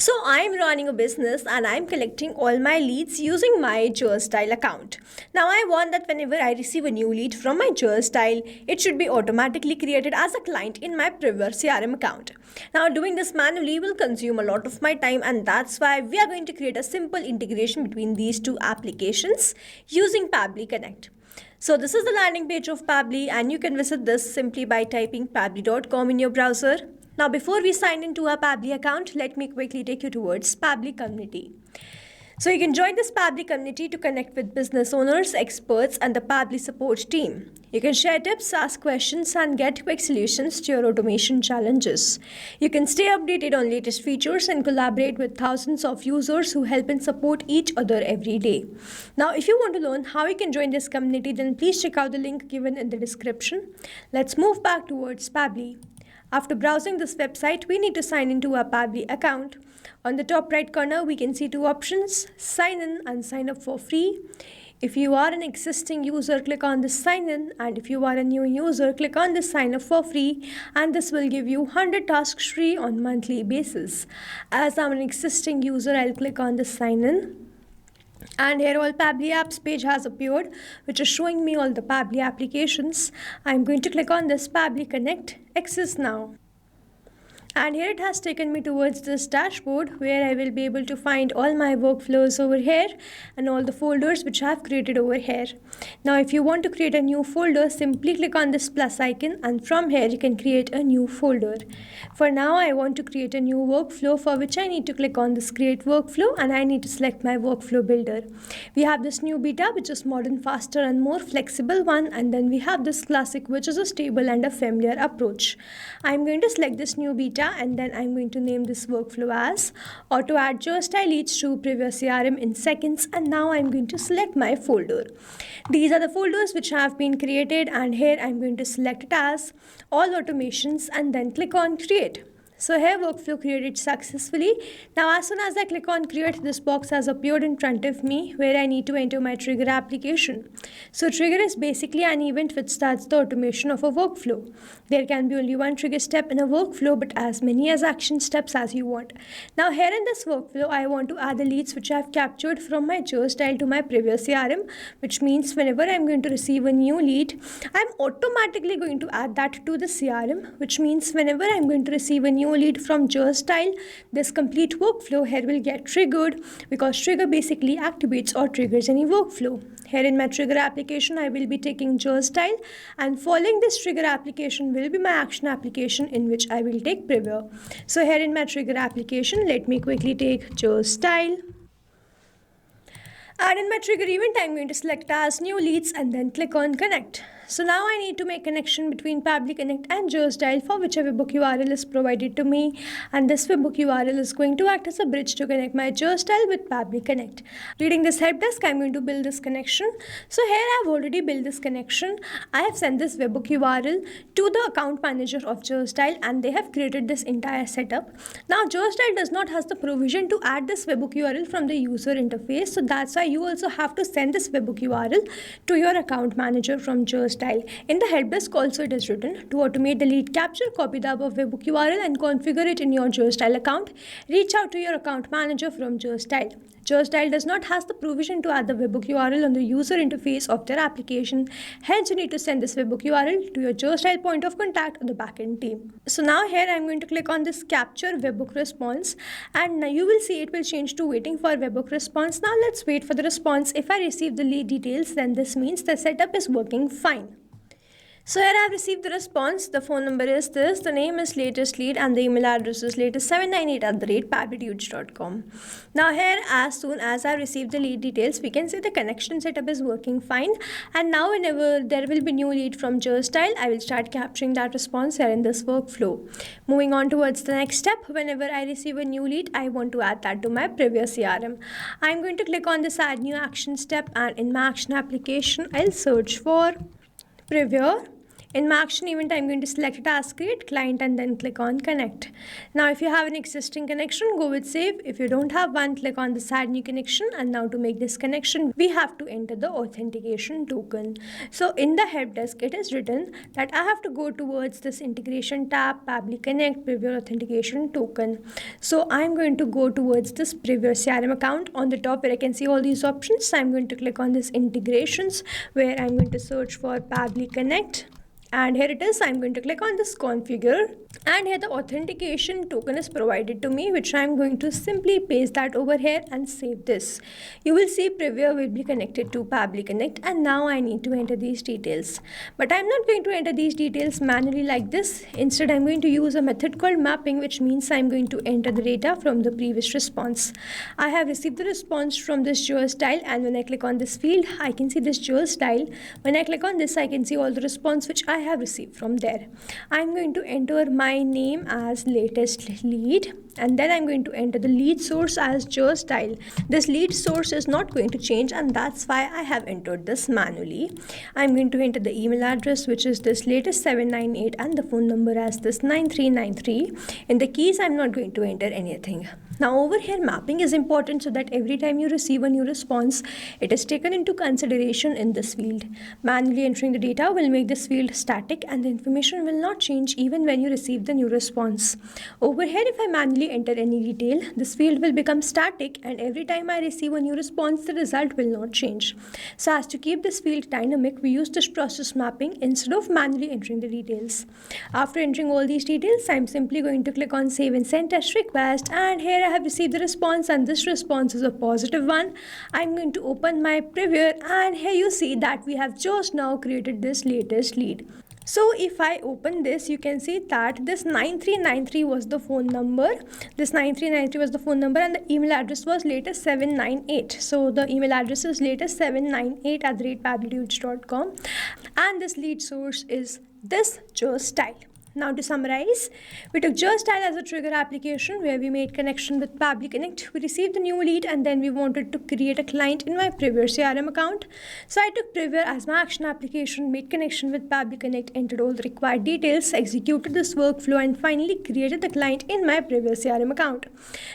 So I'm running a business and I'm collecting all my leads using my Style account. Now I want that whenever I receive a new lead from my Style, it should be automatically created as a client in my Privia CRM account. Now doing this manually will consume a lot of my time, and that's why we are going to create a simple integration between these two applications using Pabbly Connect. So this is the landing page of Pabbly, and you can visit this simply by typing pabbly.com in your browser. Now before we sign into our Pabbly account, let me quickly take you towards Pabbly community. So you can join this Pabbly community to connect with business owners, experts, and the Pabbly support team. You can share tips, ask questions, and get quick solutions to your automation challenges. You can stay updated on latest features and collaborate with thousands of users who help and support each other every day. Now, if you want to learn how you can join this community, then please check out the link given in the description. Let's move back towards Pabbly. After browsing this website, we need to sign into our Pabbly account. On the top right corner, we can see two options: sign in and sign up for free. If you are an existing user, click on this sign in, and if you are a new user, click on this sign up for free, and this will give you 100 tasks free on monthly basis. As I'm an existing user, I'll click on this sign in. And here all Pabbly apps page has appeared, which is showing me all the Pabbly applications. I'm going to click on this Pabbly Connect, access now. And here it has taken me towards this dashboard where I will be able to find all my workflows over here and all the folders which I have created over here. Now if you want to create a new folder, simply click on this plus icon, and from here you can create a new folder. For now I want to create a new workflow, for which I need to click on this create workflow, and I need to select my workflow builder. We have this new beta, which is modern, faster and more flexible one, and then we have this classic, which is a stable and a familiar approach. I'm going to select this new beta, and then I'm going to name this workflow as auto add Style leads to Privia CRM in seconds, and now I'm going to select my folder. These are the folders which have been created, and here I'm going to select it as all automations and then click on create. So here workflow created successfully. Now as soon as I click on create, this box has appeared in front of me where I need to enter my trigger application. So trigger is basically an event which starts the automation of a workflow. There can be only one trigger step in a workflow, but as many as action steps as you want. Now here in this workflow, I want to add the leads which I have captured from my Style to my Privia CRM, which means whenever I'm going to receive a new lead, I'm automatically going to add that to the CRM, which means whenever I'm going to receive a new lead from Style, this complete workflow here will get triggered, because trigger basically activates or triggers any workflow. Here in my trigger application, I will be taking Style, and following this trigger application will be my action application in which I will take Privia. So here in my trigger application, let me quickly take Style. And in my trigger event, I'm going to select as new leads and then click on connect. So now I need to make connection between Pabbly Connect and Style for whichever webhook URL is provided to me, and this webhook URL is going to act as a bridge to connect my Style with Pabbly Connect. Reading this help desk, I'm going to build this connection. So here I've already built this connection. I have sent this webhook URL to the account manager of Style, and they have created this entire setup. Now Style does not have the provision to add this webhook URL from the user interface, so that's why you also have to send this webhook URL to your account manager from Style. In the help desk also it is written to automate the lead capture, copy the above webhook URL and configure it in your Style account. Reach out to your account manager from Style. Style does not have the provision to add the webhook URL on the user interface of their application. Hence, you need to send this webhook URL to your Style point of contact or the backend team. So now here I'm going to click on this capture webhook response, and now you will see it will change to waiting for webhook response. Now let's wait for the response. If I receive the lead details, then this means the setup is working fine. So here I have received the response. The phone number is this, the name is latest lead, and the email address is latest798@pabblydudes.com. Now here, as soon as I received the lead details, we can see the connection setup is working fine. And now whenever there will be new lead from Style, I will start capturing that response here in this workflow. Moving on towards the next step, whenever I receive a new lead, I want to add that to my Privia CRM. I'm going to click on this add new action step, and in my action application, I'll search for Privia. In my action event, I'm going to select a task, create client, and then click on connect. Now, if you have an existing connection, go with save. If you don't have one, click on this add new connection. And now to make this connection, we have to enter the authentication token. So in the help desk, it is written that I have to go towards this integration tab, Pabbly Connect, Privia authentication token. So I'm going to go towards this Privia CRM account. On the top where I can see all these options, I'm going to click on this integrations, where I'm going to search for Pabbly Connect. And here it is. I'm going to click on this configure, and here the authentication token is provided to me, which I'm going to simply paste that over here and save this. You will see Privia will be connected to Pabbly Connect, and now I need to enter these details. But I'm not going to enter these details manually like this. Instead, I'm going to use a method called mapping, which means I'm going to enter the data from the previous response. I have received the response from this geostyle, and when I click on this field, I can see this geostyle. When I click on this, I can see all the response which I have received from there. I'm going to enter my name as latest lead, and then I'm going to enter the lead source as geostyle. This lead source is not going to change, and that's why I have entered this manually. I'm going to enter the email address, which is this latest 798, and the phone number as this 9393. In the keys, I'm not going to enter anything. Now over here, mapping is important so that every time you receive a new response, it is taken into consideration in this field. Manually entering the data will make this field static, and the information will not change even when you receive the new response. Over here, if I manually enter any detail, this field will become static, and every time I receive a new response, the result will not change. So as to keep this field dynamic, we use this process mapping instead of manually entering the details. After entering all these details, I'm simply going to click on save and send test request, and here I have received the response, and this response is a positive one. I'm going to open my Privia, and here you see that we have just now created this latest lead. So if I open this, you can see that this 9393 was the phone number. This 9393 was the phone number, and the email address was latest 798. So the email address is latest 798@pabblydudes.com, and this lead source is this geostyle. Now to summarize, we took geostyle as a trigger application where we made connection with Pabbly Connect. We received a new lead, and then we wanted to create a client in my Privia CRM account. So I took Privia as my action application, made connection with Pabbly Connect, entered all the required details, executed this workflow, and finally created the client in my Privia CRM account.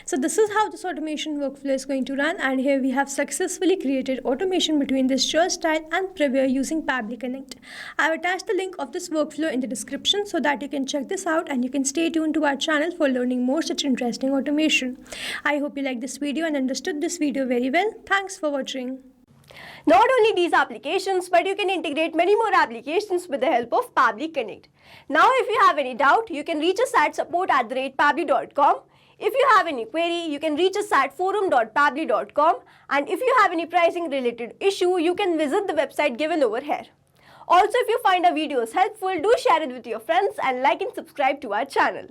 So this is how this automation workflow is going to run, and here we have successfully created automation between this geostyle and Privia using Pabbly Connect. I have attached the link of this workflow in the description so that you can check this out, and you can stay tuned to our channel for learning more such interesting automation. I hope you liked this video and understood this video very well. Thanks for watching. Not only these applications, but you can integrate many more applications with the help of Pabbly Connect. Now, if you have any doubt, you can reach us at support@pabbly.com. If you have any query, you can reach us at forum.pabbly.com. And if you have any pricing related issue, you can visit the website given over here. Also, if you find our videos helpful, do share it with your friends and like and subscribe to our channel.